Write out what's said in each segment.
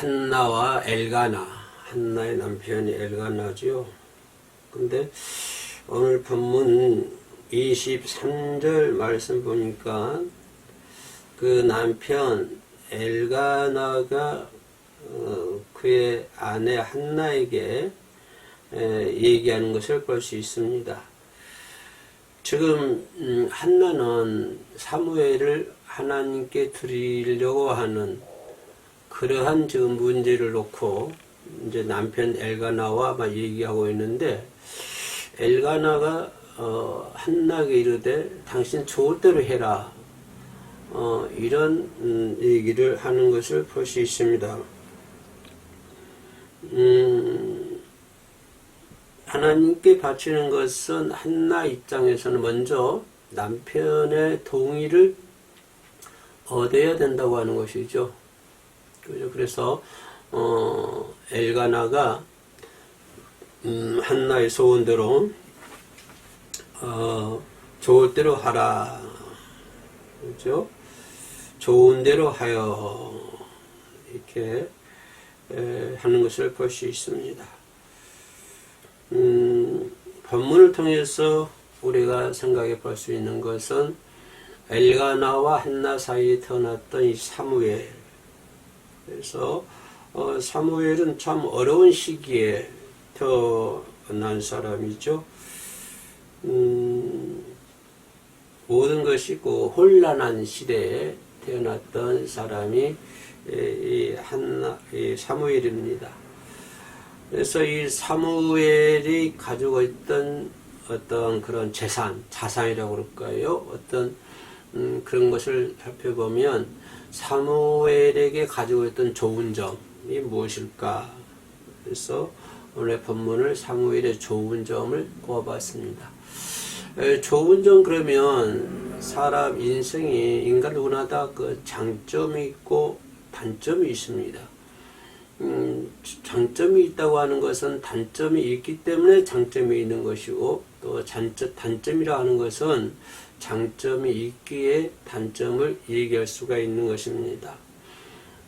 한나와 엘가나, 한나의 남편이 엘가나죠. 근데 오늘 본문 23절 말씀 보니까 그 남편 엘가나가 그의 아내 한나에게 얘기하는 것을 볼 수 있습니다. 지금 한나는 사무엘을 하나님께 드리려고 하는 그러한 지금 문제를 놓고 이제 남편 엘가나와 막 얘기하고 있는데, 엘가나가 한나에게 이르되 당신 좋을 대로 해라, 이런 얘기를 하는 것을 볼 수 있습니다. 하나님께 바치는 것은 한나 입장에서는 먼저 남편의 동의를 얻어야 된다고 하는 것이죠. 그래서 엘가나가 한나의 소원대로 좋을 대로 하라, 그렇죠? 좋은 대로 하여, 이렇게 하는 것을 볼 수 있습니다. 본문을 통해서 우리가 생각해 볼 수 있는 것은 엘가나와 한나 사이에 태어났던 이 사무엘. 그래서 사무엘은 참 어려운 시기에 태어난 사람이죠. 모든 것이 그 혼란한 시대에 태어났던 사람이 이 사무엘입니다. 그래서 이 사무엘이 가지고 있던 어떤 그런 자산이라고 그럴까요? 어떤 그런 것을 살펴보면 사무엘에게 가지고 있던 좋은 점이 무엇일까? 그래서 오늘 본문을 사무엘의 좋은 점을 꼽아봤습니다. 좋은 점, 그러면 사람 인생이, 인간 누구나 다 그 장점이 있고 단점이 있습니다. 장점이 있다고 하는 것은 단점이 있기 때문에 장점이 있는 것이고, 또 단점이라 하는 것은 장점이 있기에 단점을 얘기할 수가 있는 것입니다.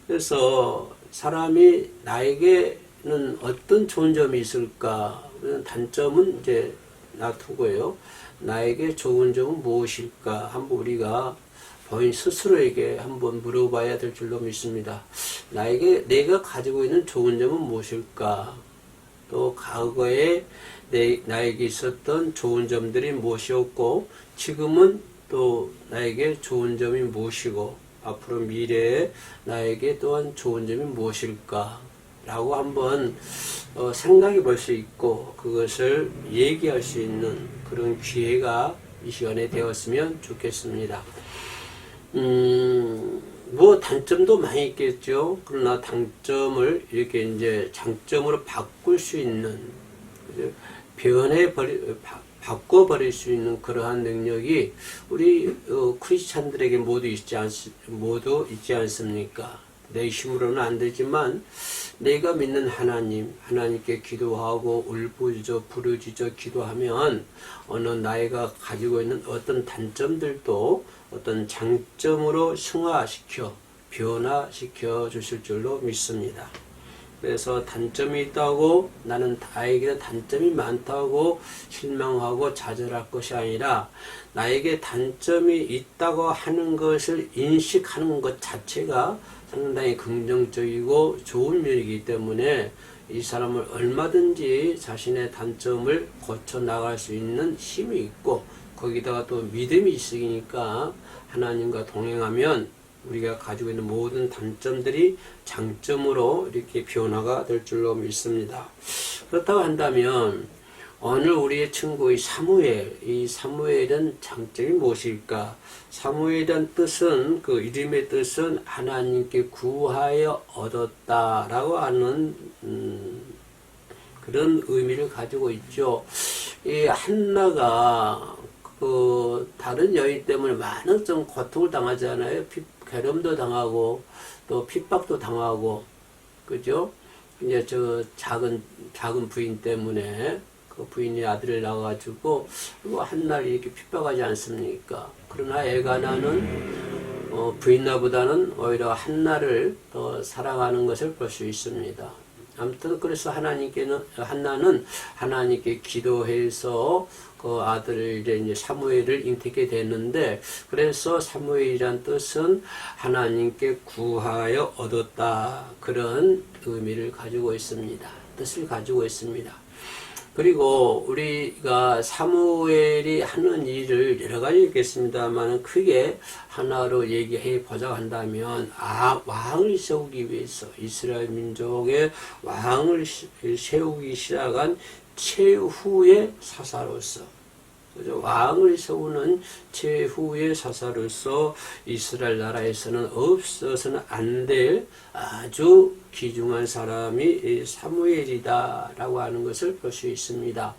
그래서 사람이 나에게는 어떤 좋은 점이 있을까? 단점은 이제 놔두고요. 나에게 좋은 점은 무엇일까? 한번 우리가 본인 스스로에게 한번 물어봐야 될 줄로 믿습니다. 내가 가지고 있는 좋은 점은 무엇일까? 또 과거에 나에게 있었던 좋은 점들이 무엇이었고, 지금은 또 나에게 좋은 점이 무엇이고, 앞으로 미래에 나에게 또한 좋은 점이 무엇일까? 라고 한번 생각해 볼 수 있고, 그것을 얘기할 수 있는 그런 기회가 이 시간에 되었으면 좋겠습니다. 뭐 단점도 많이 있겠죠. 그러나 단점을 이렇게 이제 장점으로 바꿀 수 있는, 바꿔버릴 수 있는 그러한 능력이 우리 크리스찬들에게 모두 있지 않습니까? 내 힘으로는 안 되지만 내가 믿는 하나님께 기도하고 울부짖어 부르짖어 기도하면 나이가 가지고 있는 어떤 단점들도 어떤 장점으로 변화시켜 주실 줄로 믿습니다. 그래서 단점이 있다고 나에게는 단점이 많다고 실망하고 좌절할 것이 아니라, 나에게 단점이 있다고 하는 것을 인식하는 것 자체가 상당히 긍정적이고 좋은 면이기 때문에 이 사람을 얼마든지 자신의 단점을 고쳐 나갈 수 있는 힘이 있고, 거기다가 또 믿음이 있으니까 하나님과 동행하면 우리가 가지고 있는 모든 단점들이 장점으로 이렇게 변화가 될 줄로 믿습니다. 그렇다고 한다면 오늘 우리의 친구 이 사무엘은 장점이 무엇일까? 사무엘이란 뜻은, 그 이름의 뜻은 하나님께 구하여 얻었다라고 하는 그런 의미를 가지고 있죠. 이 한나가 다른 여인 때문에 많은 좀 고통을 당하잖아요. 괴롭도 당하고 또 핍박도 당하고, 그죠? 이제 작은 부인 때문에 그 부인이 아들을 낳아가지고 한날 이렇게 핍박하지 않습니까? 그러나 엘가나는 브이나보다는 오히려 한나를 더 사랑하는 것을 볼 수 있습니다. 아무튼 그래서 한나는 하나님께 기도해서 그 아들을 이제 사무엘을 잉태게 됐는데, 그래서 사무엘이란 뜻은 하나님께 구하여 얻었다, 그런 의미를 가지고 있습니다. 뜻을 가지고 있습니다. 그리고 우리가 사무엘이 하는 일을 여러 가지 있겠습니다만 크게 하나로 얘기해 보자 한다면, 왕을 세우기 위해서 이스라엘 민족의 왕을 세우기 시작한 최후의 사사로서, 그죠? 왕을 세우는 최후의 사사로서 이스라엘 나라에서는 없어서는 안 될 아주 귀중한 사람이 사무엘이다라고 하는 것을 볼 수 있습니다.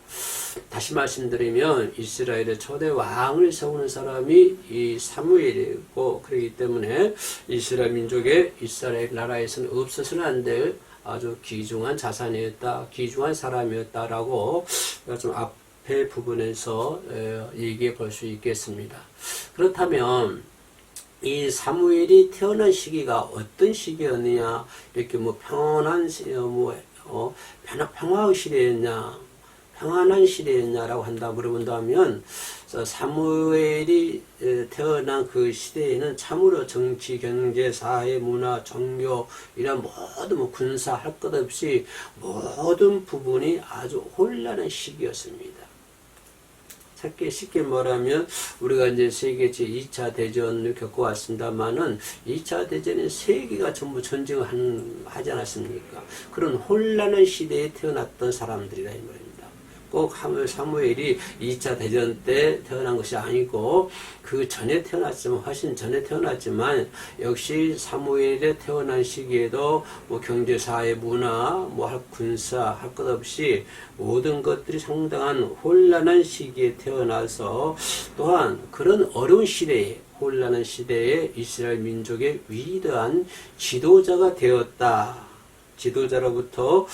다시 말씀드리면 이스라엘의 초대 왕을 세우는 사람이 이 사무엘이고, 그렇기 때문에 이스라엘 민족의 이스라엘 나라에서는 없어서는 안 될 아주 귀중한 자산이었다, 귀중한 사람이었다라고 좀 앞에 부분에서 얘기해 볼 수 있겠습니다. 그렇다면 이 사무엘이 태어난 시기가 어떤 시기였느냐, 이렇게 평온한 평화의 시대였냐, 평안한 시대였냐라고 물어본다면, 사무엘이 태어난 그 시대에는 참으로 정치, 경제, 사회, 문화, 종교 이런 모든 군사 할 것 없이 모든 부분이 아주 혼란한 시기였습니다. 쉽게 말하면 우리가 이제 세계 제2차 대전을 겪어왔습니다만은 2차 대전에 세계가 전부 전쟁을 하지 않았습니까? 그런 혼란한 시대에 태어났던 사람들이라 이 말입니다. 꼭 사무엘이 2차 대전 때 태어난 것이 아니고 그 전에 태어났지만, 훨씬 전에 태어났지만, 역시 사무엘에 태어난 시기에도 경제, 사회, 문화, 군사 할 것 없이 모든 것들이 상당한 혼란한 시기에 태어나서, 또한 그런 어려운 시대에, 혼란한 시대에 이스라엘 민족의 위대한 지도자가 되었다. 지도자로부터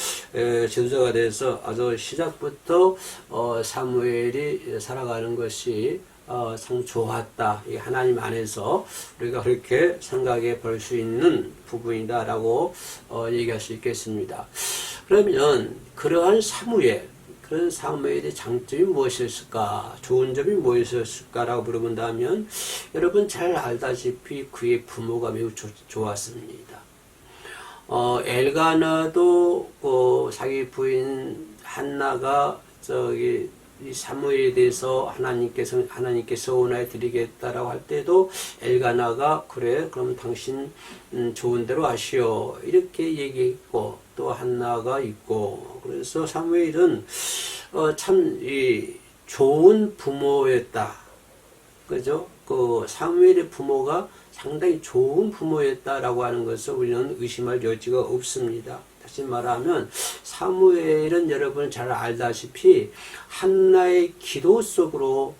지도자가 돼서 아주 시작부터 사무엘이 살아가는 것이 참 좋았다. 이 하나님 안에서 우리가 그렇게 생각해 볼 수 있는 부분이다라고 얘기할 수 있겠습니다. 그러면 그러한 그런 사무엘의 장점이 무엇이었을까, 좋은 점이 무엇이었을까라고 물어본다면, 여러분 잘 알다시피 그의 부모가 매우 좋았습니다. 엘가나도 자기 부인 한나가 이 사무엘에 대해서 하나님께 서원하여 드리겠다라고 할 때도 엘가나가 그래 그럼 당신 좋은 대로 하시오 이렇게 얘기했고, 또 한나가 있고, 그래서 사무엘은 참 좋은 부모였다, 그죠? 그 사무엘의 부모가 상당히 좋은 부모였다라고 하는 것을 우리는 의심할 여지가 없습니다. 다시 말하면 사무엘은 여러분 잘 알다시피 한나의 기도로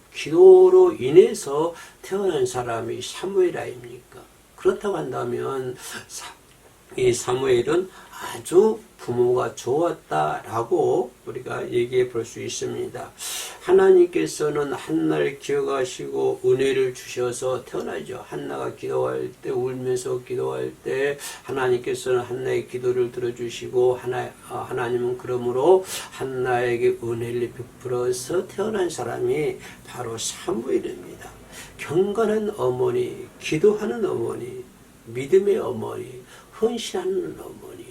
인해서 태어난 사람이 사무엘 아닙니까? 그렇다고 한다면 이 사무엘은 아주 부모가 좋았다라고 우리가 얘기해 볼 수 있습니다. 하나님께서는 한나를 기억하시고 은혜를 주셔서 태어나죠. 한나가 기도할 때, 울면서 기도할 때 하나님께서는 한나의 기도를 들어주시고 하나님은 그러므로 한나에게 은혜를 베풀어서 태어난 사람이 바로 사무엘입니다. 경건한 어머니, 기도하는 어머니, 믿음의 어머니, 헌신하는 어머니,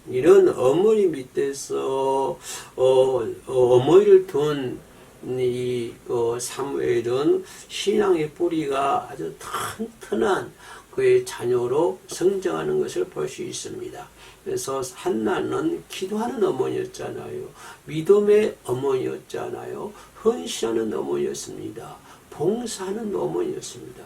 이런 어머니 밑에서 어머니를 둔 이 사무엘은 신앙의 뿌리가 아주 튼튼한 그의 자녀로 성장하는 것을 볼 수 있습니다. 그래서 한나는 기도하는 어머니였잖아요. 믿음의 어머니였잖아요. 헌신하는 어머니였습니다. 봉사하는 어머니였습니다.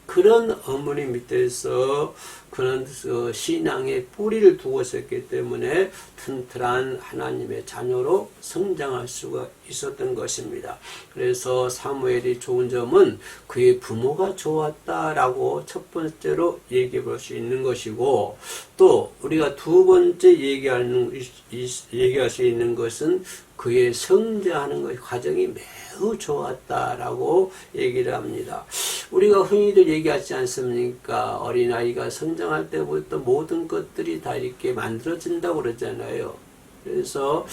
그런 어머니 밑에서 그런 신앙의 뿌리를 두고 있었기 때문에 튼튼한 하나님의 자녀로 성장할 수가 있었던 것입니다. 그래서 사무엘이 좋은 점은 그의 부모가 좋았다라고 첫 번째로 얘기해 볼 수 있는 것이고, 또 우리가 두 번째 얘기할 수 있는 것은 그의 성장하는 과정이 매우 좋았다라고 얘기를 합니다. 우리가 흔히들 얘기하지 않습니까? 어린아이가 성장할 때부터 모든 것들이 다 이렇게 만들어진다고 그러잖아요. 그래서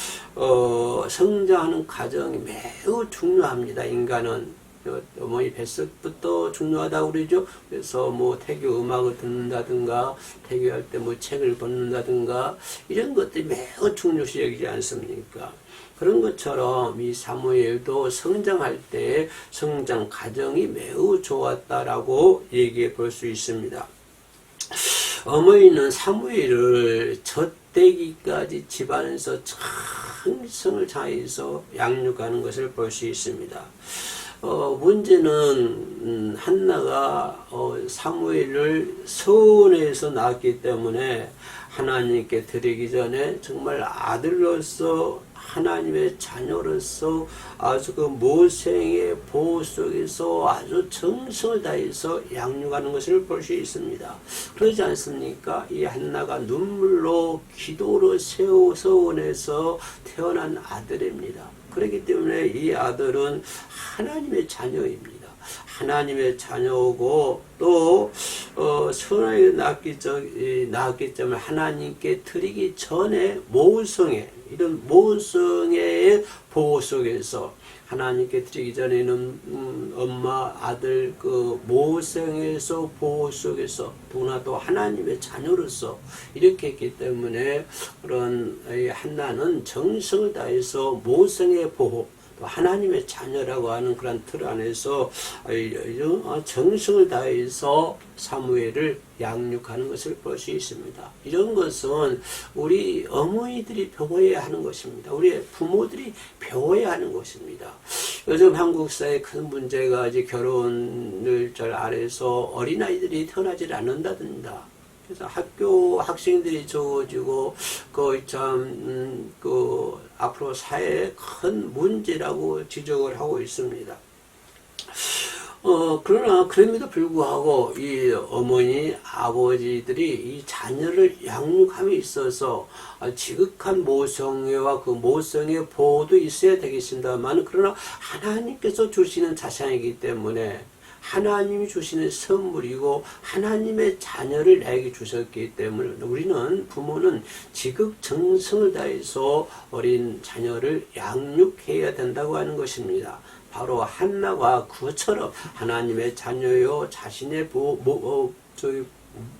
성장하는 과정이 매우 중요합니다. 인간은 어머니 뱃속부터 중요하다고 그러죠. 그래서 뭐 태교 음악을 듣는다든가 태교할 때 뭐 책을 읽는다든가 이런 것들이 매우 중요시 여기지 않습니까? 그런 것처럼 이 사무엘도 성장할 때 성장 과정이 매우 좋았다라고 얘기해 볼 수 있습니다. 어머니는 사무엘을 젖대기까지 집안에서 정성을 다해서 양육하는 것을 볼 수 있습니다. 문제는 한나가 사무엘을 서원에서 낳았기 때문에 하나님께 드리기 전에 정말 아들로서 하나님의 자녀로서 아주 그 모생의 보호 속에서 아주 정성을 다해서 양육하는 것을 볼 수 있습니다. 그러지 않습니까? 이 한나가 눈물로 기도로 서원에서 태어난 아들입니다. 그렇기 때문에 이 아들은 하나님의 자녀입니다. 하나님의 자녀고 또 선하게 낳았기 때문에 하나님께 드리기 전에 모성애 이런 모성애의 보호 속에서 하나님께 드리기 전에는 엄마 아들 그 모성에서 보호 속에서 도나도 하나님의 자녀로서 이렇게 했기 때문에 그런 한나는 정성을 다해서 모성의 보호 하나님의 자녀라고 하는 그런 틀 안에서 정성을 다해서 사무엘을 양육하는 것을 볼 수 있습니다. 이런 것은 우리 어머니들이 배워야 하는 것입니다. 우리 부모들이 배워야 하는 것입니다. 요즘 한국 사회의 큰 문제가 이제 결혼을 잘 안 해서 어린아이들이 태어나질 않는다든가. 그래서 학생들이 적어지고, 앞으로 사회의 큰 문제라고 지적을 하고 있습니다. 그러나, 그럼에도 불구하고, 이 어머니, 아버지들이 이 자녀를 양육함에 있어서 지극한 모성애와 그 모성의 보호도 있어야 되겠습니다만, 그러나 하나님께서 주시는 자산이기 때문에, 하나님이 주시는 선물이고 하나님의 자녀를 나에게 주셨기 때문에 우리는 부모는 지극정성을 다해서 어린 자녀를 양육해야 된다고 하는 것입니다. 바로 한나가 그처럼 하나님의 자녀요 자신의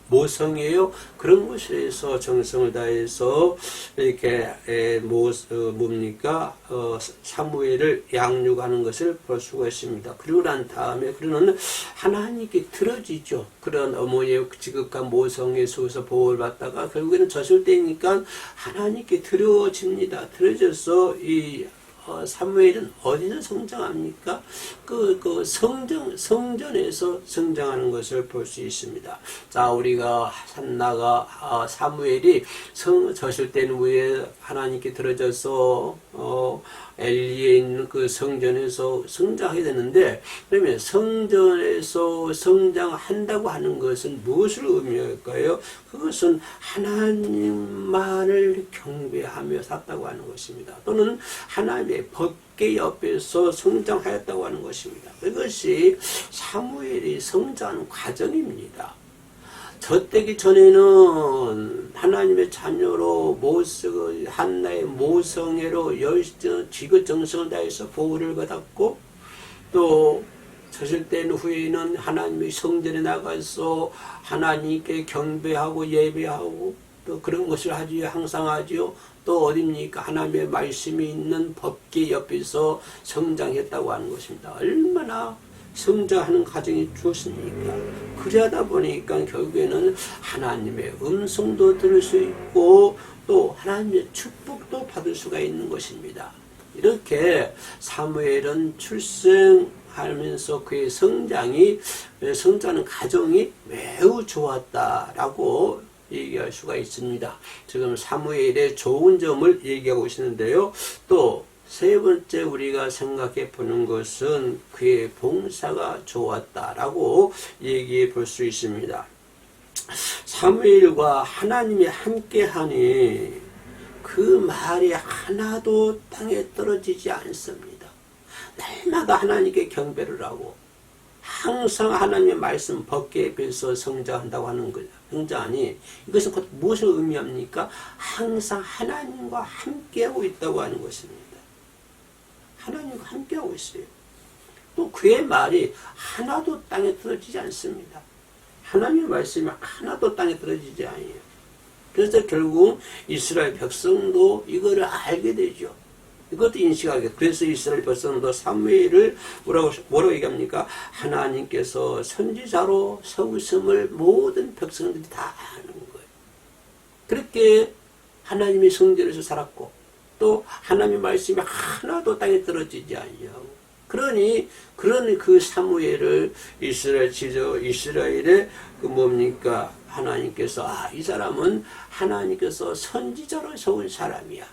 모성이에요. 그런 것에서 정성을 다해서 이렇게 사무엘을 양육하는 것을 볼 수가 있습니다. 그리고 난 다음에 그러는 하나님께 들어지죠. 그런 어머니의 지극한 모성에 속에서 보호를 받다가 결국에는 졌을 때니까 하나님께 들어집니다. 들어져서 이 사무엘은 어디서 성장합니까? 성전에서 성장하는 것을 볼 수 있습니다. 자, 우리가 한나가, 사무엘이 졌을 때는 왜 하나님께 들어져서, 엘리에 있는 그 성전에서 성장하게 되는데, 그러면 성전에서 성장한다고 하는 것은 무엇을 의미할까요? 그것은 하나님만을 경배하며 샀다고 하는 것입니다. 또는 하나님의 법계 옆에서 성장하였다고 하는 것입니다. 이것이 사무엘이 성장하는 과정입니다. 젖되기 전에는 하나님의 자녀로 한나의 모성애로 지극정성을 다해서 보호를 받았고 또 젖을 땐 후에는 하나님의 성전에 나가서 하나님께 경배하고 예배하고 또 그런 것을 하지요. 항상 하지요. 또 어딥니까? 하나님의 말씀이 있는 법계 옆에서 성장했다고 하는 것입니다. 얼마나 성장하는 과정이 좋습니까? 그러다 보니까 결국에는 하나님의 음성도 들을 수 있고 또 하나님의 축복도 받을 수가 있는 것입니다. 이렇게 사무엘은 출생하면서 그의 성장하는 과정이 매우 좋았다라고 얘기할 수가 있습니다. 지금 사무엘의 좋은 점을 얘기하고 있는데요. 또 세 번째 우리가 생각해 보는 것은 그의 봉사가 좋았다라고 얘기해 볼 수 있습니다. 사무엘과 하나님이 함께하니 그 말이 하나도 땅에 떨어지지 않습니다. 날마다 하나님께 경배를 하고 항상 하나님의 말씀 법궤에 비해서 성장한다고 하는 거죠. 성장하니 이것은 곧 무엇을 의미합니까? 항상 하나님과 함께하고 있다고 하는 것입니다. 하나님과 함께하고 있어요. 또 그의 말이 하나도 땅에 떨어지지 않습니다. 하나님의 말씀이 하나도 땅에 떨어지지 않아요. 그래서 결국 이스라엘 백성도 이거를 알게 되죠. 이것도 인식하게. 그래서 이스라엘 백성도 사무엘을 뭐라고 얘기합니까? 하나님께서 선지자로 세우심을 모든 백성들이 다 아는 거예요. 그렇게 하나님의 성전에서 살았고 또 하나님의 말씀이 하나도 땅에 떨어지지 않냐고. 그러니 그 사무엘을 이스라엘의 그 뭡니까? 하나님께서 이 사람은 하나님께서 선지자로 세운 사람이야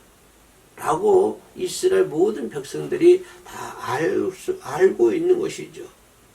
라고 이스라엘 모든 백성들이 다 알고 있는 것이죠.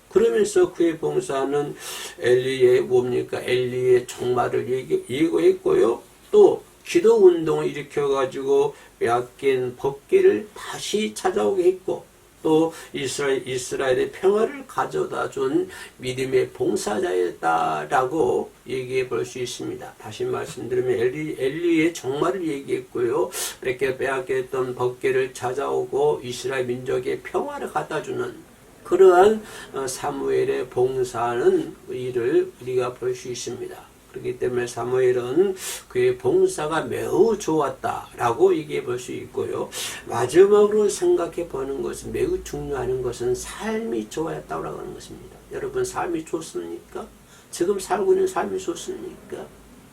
그러면서 그의 봉사는 엘리의 종말을 예고했고요. 또 기도 운동을 일으켜가지고 빼앗긴 법궤를 다시 찾아오게 했고, 또 이스라엘의 평화를 가져다 준 믿음의 봉사자였다라고 얘기해 볼 수 있습니다. 다시 말씀드리면 엘리의 종말을 얘기했고요. 빼앗겼던 법궤를 찾아오고 이스라엘 민족의 평화를 갖다 주는 그러한 사무엘의 봉사하는 일을 우리가 볼 수 있습니다. 그렇기 때문에 사무엘은 그의 봉사가 매우 좋았다라고 얘기해 볼 수 있고요. 마지막으로 생각해 보는 것은 매우 중요한 것은 삶이 좋았다고 하는 것입니다. 여러분 삶이 좋습니까? 지금 살고 있는 삶이 좋습니까?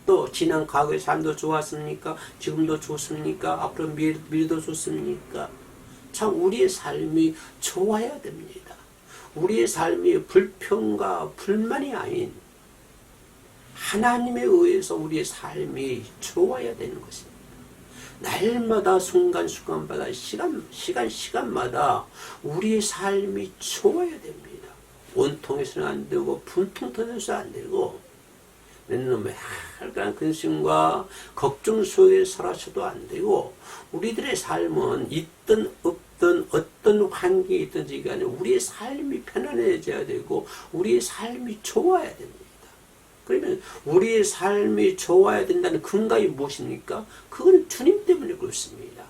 또 지난 과거의 삶도 좋았습니까? 지금도 좋습니까? 앞으로 미래도 좋습니까? 참 우리의 삶이 좋아야 됩니다. 우리의 삶이 불평과 불만이 아닌 하나님에 의해서 우리의 삶이 좋아야 되는 것입니다. 날마다 순간순간마다 시간마다 우리의 삶이 좋아야 됩니다. 원통해서는 안 되고 분통 터져서는 안 되고 맨날 약간 근심과 걱정 속에 살아서도 안 되고 우리들의 삶은 있든 없든 어떤 환경이 있든지 간에 우리의 삶이 편안해져야 되고 우리의 삶이 좋아야 됩니다. 그러면 우리의 삶이 좋아야 된다는 근거가 무엇입니까? 그건 주님 때문에 그렇습니다.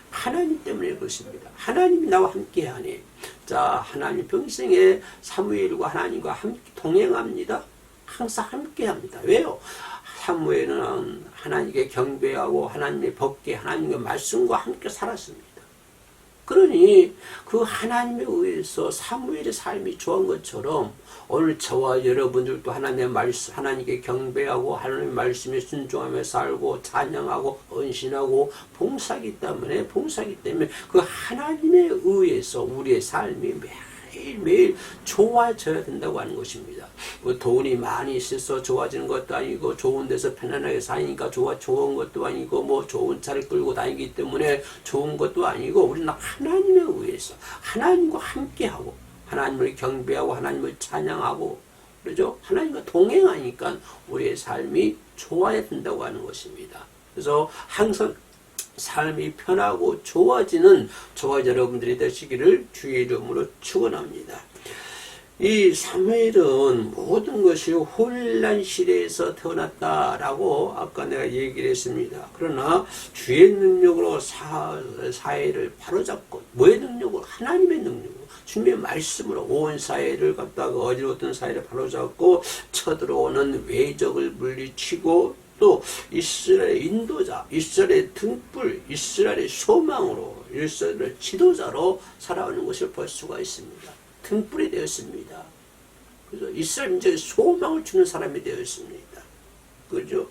하나님 때문에 그렇습니다. 하나님이 나와 함께하니 자 하나님 평생에 사무엘과 하나님과 함께 동행합니다. 항상 함께합니다. 왜요? 사무엘은 하나님께 경배하고 하나님의 법궤 하나님의 말씀과 함께 살았습니다. 그러니 그 하나님에 의해서 사무엘의 삶이 좋은 것처럼 오늘 저와 여러분들도 하나님의 말씀, 하나님께 경배하고 하나님의 말씀에 순종하며 살고 찬양하고 헌신하고 봉사하기 때문에 그 하나님에 의해서 우리의 삶이 매일매일 좋아져야 된다고 하는 것입니다. 뭐 돈이 많이 있어서 좋아지는 것도 아니고 좋은 데서 편안하게 사니까 좋은 것도 아니고 뭐 좋은 차를 끌고 다니기 때문에 좋은 것도 아니고 우리는 하나님에 의해서 하나님과 함께하고 하나님을 경배하고 하나님을 찬양하고 그러죠? 하나님과 동행하니까 우리의 삶이 좋아야 된다고 하는 것입니다. 그래서 항상 삶이 편하고 좋아지는 저와 여러분들이 되시기를 주의 이름으로 축원합니다. 이 사무엘은 모든 것이 혼란 시대에서 태어났다라고 아까 내가 얘기를 했습니다. 그러나 주의 능력으로 사회를 바로잡고 뭐의 능력으로? 하나님의 능력으로 주님의 말씀으로 온 사회를 갖다가 어지러웠던 사회를 바로잡고 쳐들어오는 외적을 물리치고 또 이스라엘의 인도자, 이스라엘의 등불, 이스라엘의 소망으로 이스라엘의 지도자로 살아오는 것을 볼 수가 있습니다. 등불이 되었습니다. 그래서 이스라엘 민족의 소망을 주는 사람이 되었습니다. 그죠?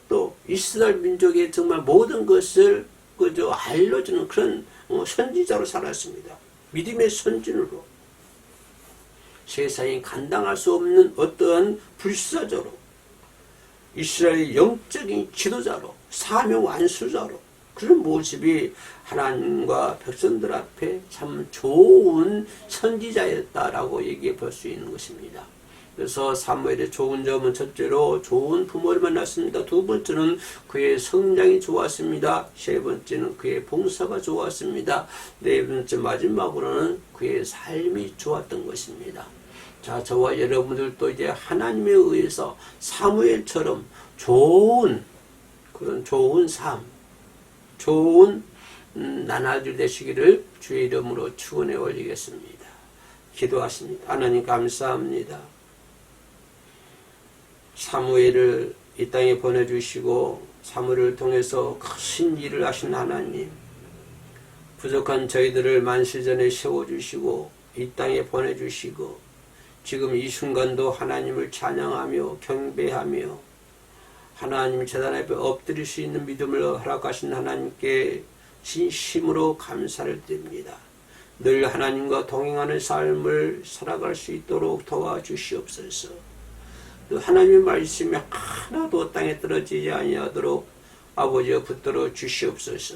또 이스라엘 민족의 정말 모든 것을 그죠 알려주는 그런 선지자로 살았습니다. 믿음의 선진으로 세상이 감당할 수 없는 어떠한 불사조로 이스라엘의 영적인 지도자로 사명 완수자로 그런 모습이 하나님과 백성들 앞에 참 좋은 선지자였다라고 얘기해 볼 수 있는 것입니다. 그래서 사무엘의 좋은 점은 첫째로 좋은 부모를 만났습니다. 두 번째는 그의 성장이 좋았습니다. 세 번째는 그의 봉사가 좋았습니다. 네 번째 마지막으로는 그의 삶이 좋았던 것입니다. 자, 저와 여러분들도 이제 하나님에 의해서 사무엘처럼 그런 좋은 삶, 좋은 나날들 되시기를 주의 이름으로 축원해 올리겠습니다. 기도하십니다. 하나님 감사합니다. 사무엘을 이 땅에 보내주시고 사무엘을 통해서 큰 일을 하신 하나님, 부족한 저희들을 만세전에 세워주시고 이 땅에 보내주시고 지금 이 순간도 하나님을 찬양하며 경배하며 하나님 제단 앞에 엎드릴 수 있는 믿음을 허락하신 하나님께 진심으로 감사를 드립니다. 늘 하나님과 동행하는 삶을 살아갈 수 있도록 도와주시옵소서. 또 하나님의 말씀이 하나도 땅에 떨어지지 아니하도록 아버지여 붙들어 주시옵소서.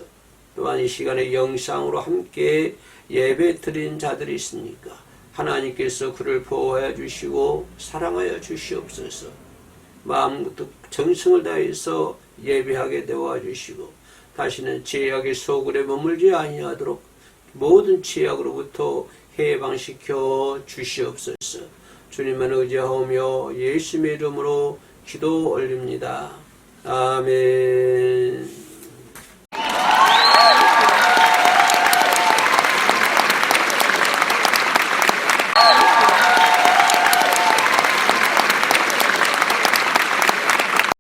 또한 이 시간에 영상으로 함께 예배 드린 자들이 있으니까 하나님께서 그를 보호하여 주시고 사랑하여 주시옵소서. 마음부터 정성을 다해서 예배하게 도와주시고 다시는 죄악의 소굴에 머물지 아니하도록 모든 죄악으로부터 해방시켜 주시옵소서. 주님만 의지하오며 예수님의 이름으로 기도 올립니다. 아멘.